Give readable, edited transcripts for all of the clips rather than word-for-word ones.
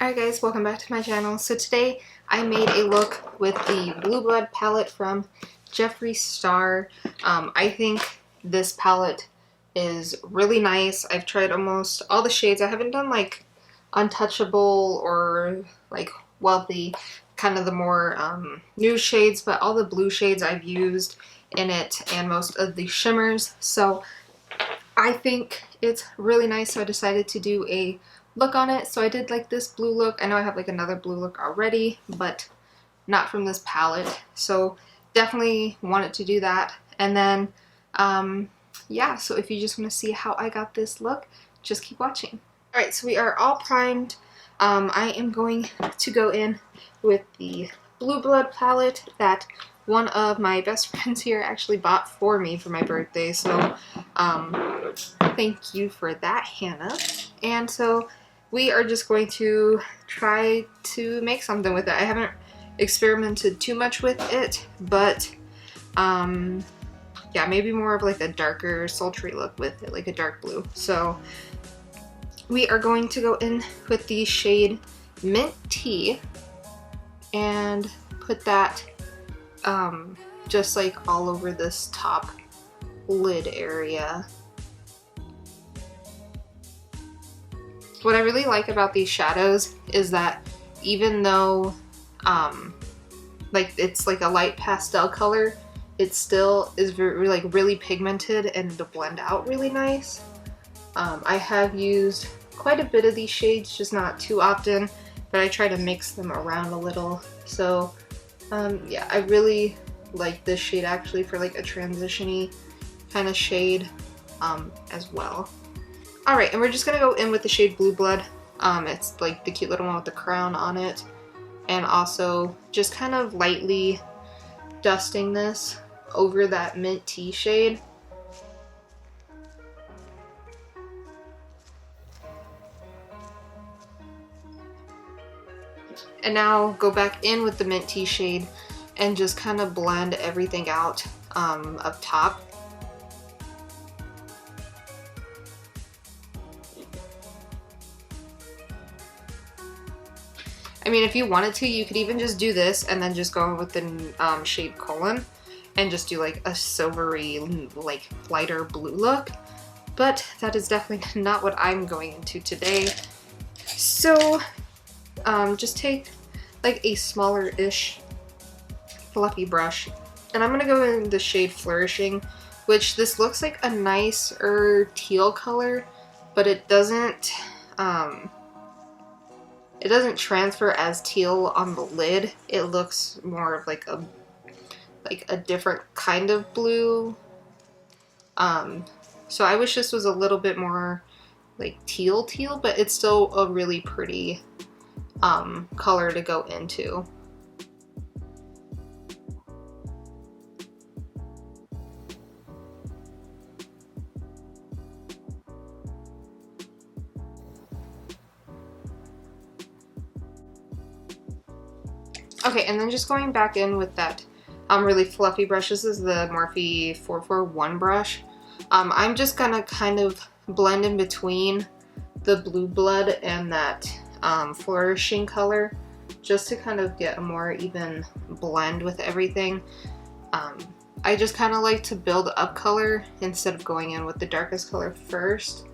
Alright guys, welcome back to my channel. So today I made a look with the Blue Blood palette from Jeffree Star. I think this palette is really nice. I've tried almost all the shades. I haven't done like Untouchable or like Wealthy, kind of the more new shades, but all the blue shades I've used in it and most of the shimmers. So I think it's really nice, so I decided to do a look on it. So I did like this blue look. I know I have like another blue look already, but not from this palette. So definitely wanted to do that. And then, yeah, so if you just want to see how I got this look, just keep watching. Alright, so we are all primed. I am going to go in with the Blue Blood palette that one of my best friends here actually bought for me for my birthday. So, thank you for that, Hannah. And so we are just going to try to make something with it. I haven't experimented too much with it, but yeah, maybe more of like a darker, sultry look with it, like a dark blue. So we are going to go in with the shade Mint Tea and put that just like all over this top lid area. What I really like about these shadows is that even though like it's like a light pastel color, it still is very, like really pigmented and to blend out really nice. I have used quite a bit of these shades, just not too often, but I try to mix them around a little. So yeah, I really like this shade actually for like a transition-y kind of shade as well. Alright, and we're just going to go in with the shade Blue Blood. It's like the cute little one with the crown on it. And also just kind of lightly dusting this over that Mint Tea shade. And now go back in with the Mint Tea shade and just kind of blend everything out up top. I mean, if you wanted to, you could even just do this and then just go with the shade Colon and just do like a silvery, like lighter blue look. But that is definitely not what I'm going into today. So just take like a smaller-ish fluffy brush, and I'm gonna go in the shade Flourishing, which this looks like a nicer teal color, but it doesn't transfer as teal on the lid. It looks more of like a different kind of blue. So I wish this was a little bit more like teal, but it's still a really pretty color to go into. Okay, and then just going back in with that really fluffy brush. This is the Morphe 441 brush. I'm just gonna kind of blend in between the Blue Blood and that Flourishing color, just to kind of get a more even blend with everything. I just kind of like to build up color instead of going in with the darkest color first,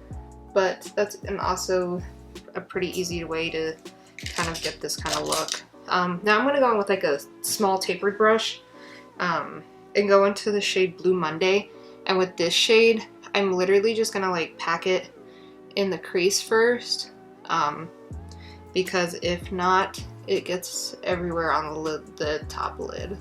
but that's also a pretty easy way to kind of get this kind of look. Now I'm going to go in with like a small tapered brush and go into the shade Blue Monday, and with this shade I'm literally just going to like pack it in the crease first, because if not it gets everywhere on the top lid.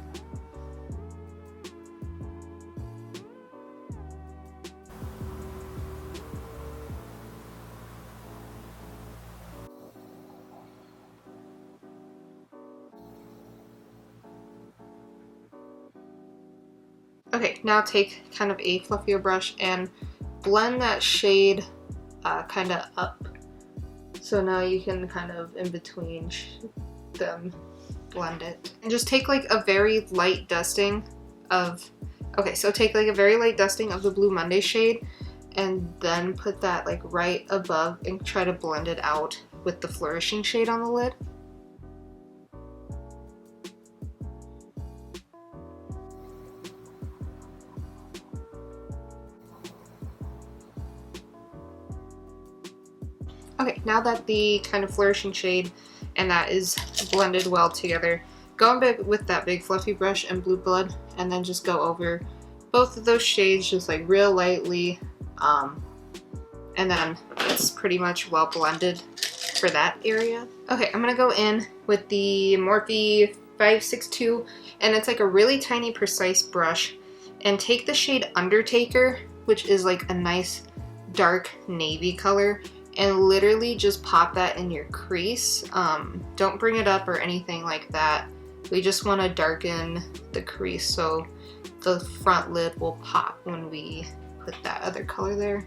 Okay, now take kind of a fluffier brush and blend that shade kind of up. So now you can kind of in between them blend it. And just take like a very light dusting of, okay, so take like a very light dusting of the Blue Monday shade and then put that like right above and try to blend it out with the flourishing shade on the lid. Okay, now that the kind of flourishing shade and that is blended well together, go in big with that big fluffy brush and Blue Blood, and then just go over both of those shades just like real lightly, and then it's pretty much well blended for that area. Okay, I'm gonna go in with the Morphe 562, and it's like a really tiny precise brush, and take the shade Undertaker, which is like a nice dark navy color, and literally just pop that in your crease. Don't bring it up or anything like that. We just want to darken the crease so the front lid will pop when we put that other color there.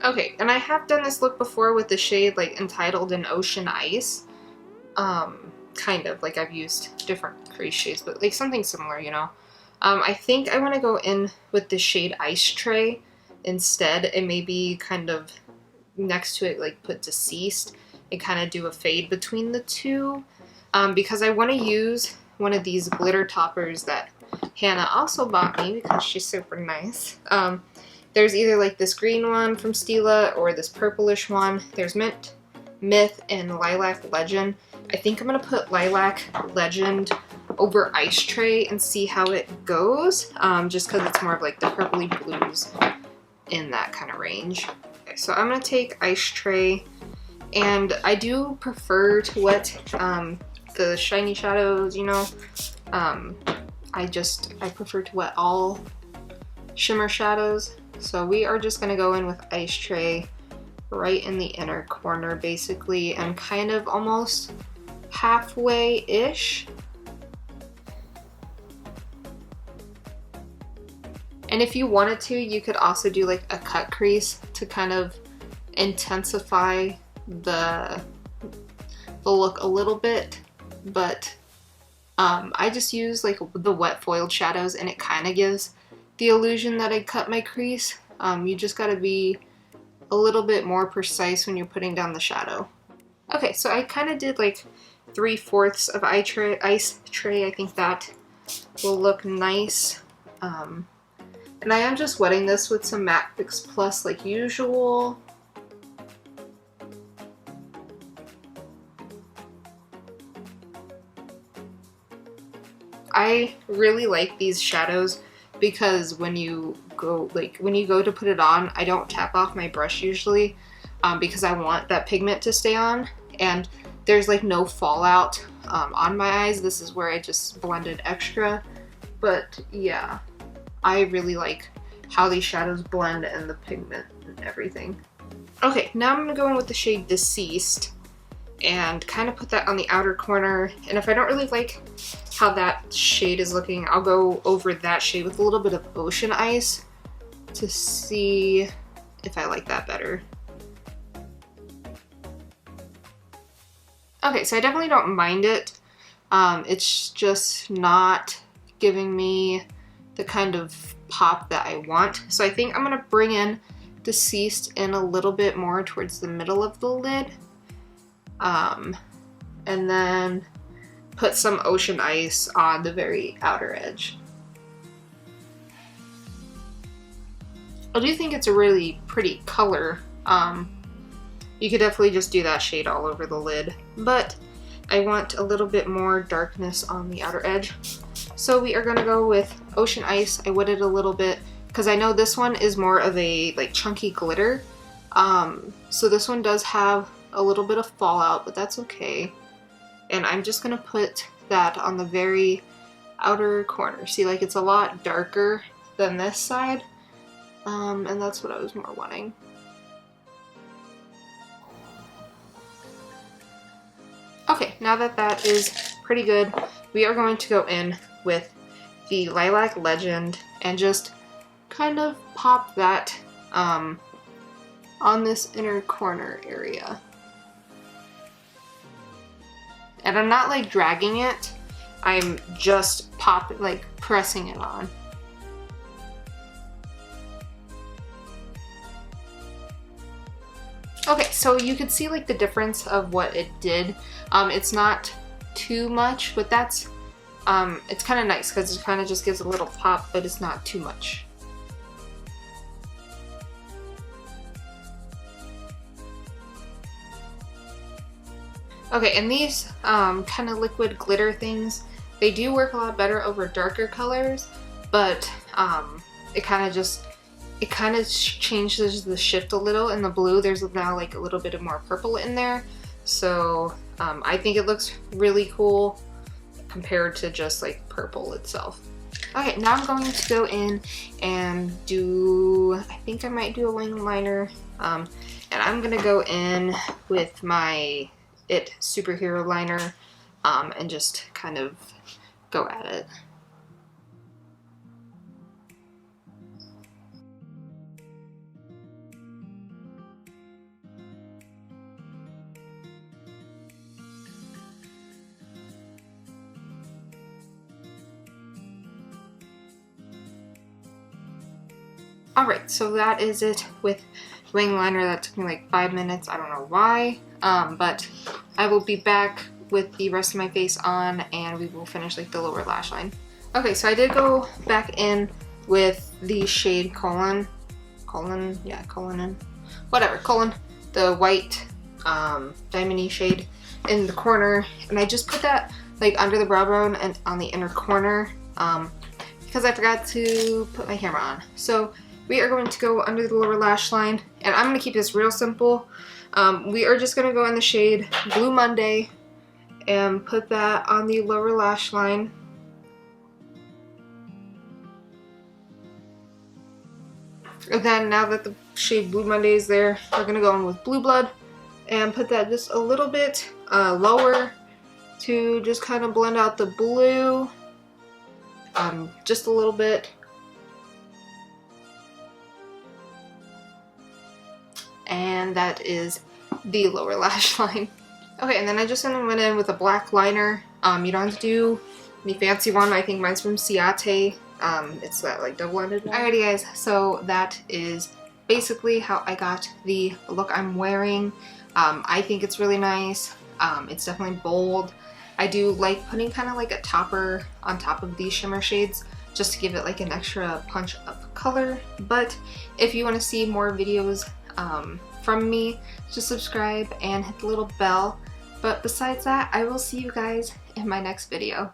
Okay, and I have done this look before with the shade like entitled an Ocean Ice. Kind of like I've used different crease shades, but like something similar, you know. I think I want to go in with the shade Ice Tray instead, and maybe kind of next to it like put Deceased and kind of do a fade between the two, because I want to use one of these glitter toppers that Hannah also bought me because she's super nice. There's either like this green one from Stila or this purplish one. There's Mint, Myth, and Lilac Legend. I think I'm gonna put Lilac Legend over Ice Tray and see how it goes, just because it's more of like the purpley blues in that kind of range. Okay, so I'm gonna take Ice Tray, and I do prefer to wet the shiny shadows, you know. I prefer to wet all shimmer shadows, so we are just gonna go in with Ice Tray right in the inner corner basically, and kind of almost halfway-ish. And if you wanted to, you could also do like a cut crease to kind of intensify the look a little bit, but I just use like the wet foiled shadows, and it kind of gives the illusion that I cut my crease. You just gotta be a little bit more precise when you're putting down the shadow. Okay, so I kind of did like 3/4 of Ice Tray. I think that will look nice. And I am just wetting this with some Matte Fix Plus like usual. I really like these shadows because when you go to put it on, I don't tap off my brush usually, because I want that pigment to stay on, and there's like no fallout on my eyes. This is where I just blended extra, but yeah, I really like how these shadows blend and the pigment and everything. Okay, now I'm gonna go in with the shade Deceased and kind of put that on the outer corner, and if I don't really like how that shade is looking, I'll go over that shade with a little bit of Ocean Ice to see if I like that better. Okay, so I definitely don't mind it. It's just not giving me the kind of pop that I want. So I think I'm gonna bring in Deceased in a little bit more towards the middle of the lid. And then put some Ocean Ice on the very outer edge. I do think it's a really pretty color. You could definitely just do that shade all over the lid, but I want a little bit more darkness on the outer edge. So we are gonna go with Ocean Ice. I wetted a little bit because I know this one is more of a like chunky glitter. So this one does have a little bit of fallout, but that's okay. And I'm just gonna put that on the very outer corner. See, like it's a lot darker than this side, and that's what I was more wanting. Okay, now that that is pretty good, we are going to go in with the Lilac Legend and just kind of pop that on this inner corner area. And I'm not like dragging it, I'm just pressing it on. Okay, so you could see like the difference of what it did. It's not too much, but that's it's kind of nice because it kind of just gives a little pop, but it's not too much. Okay, and these kind of liquid glitter things, they do work a lot better over darker colors, but it kind of changes the shift a little in the blue. There's now like a little bit of more purple in there, so I think it looks really cool compared to just like purple itself. Okay, now I'm going to go in and I think I might do a wing liner, and I'm gonna go in with my It superhero liner and just kind of go at it. Alright, so that is it with wing liner. That took me like 5 minutes. I don't know why, but I will be back with the rest of my face on and we will finish like the lower lash line. Okay, so I did go back in with the shade Colon, the white diamond-y shade in the corner, and I just put that like under the brow bone and on the inner corner because I forgot to put my camera on. So we are going to go under the lower lash line, and I'm going to keep this real simple. We are just going to go in the shade Blue Monday and put that on the lower lash line. And then now that the shade Blue Monday is there, we're going to go in with Blue Blood and put that just a little bit lower to just kind of blend out the blue, just a little bit. And that is the lower lash line. Okay, and then I just went in with a black liner. You don't have to do any fancy one. I think mine's from Ciate. It's that like double-ended one. Alrighty guys, so that is basically how I got the look I'm wearing. I think it's really nice. It's definitely bold. I do like putting kind of like a topper on top of these shimmer shades just to give it like an extra punch of color. But if you want to see more videos from me, just subscribe and hit the little bell. But besides that, I will see you guys in my next video.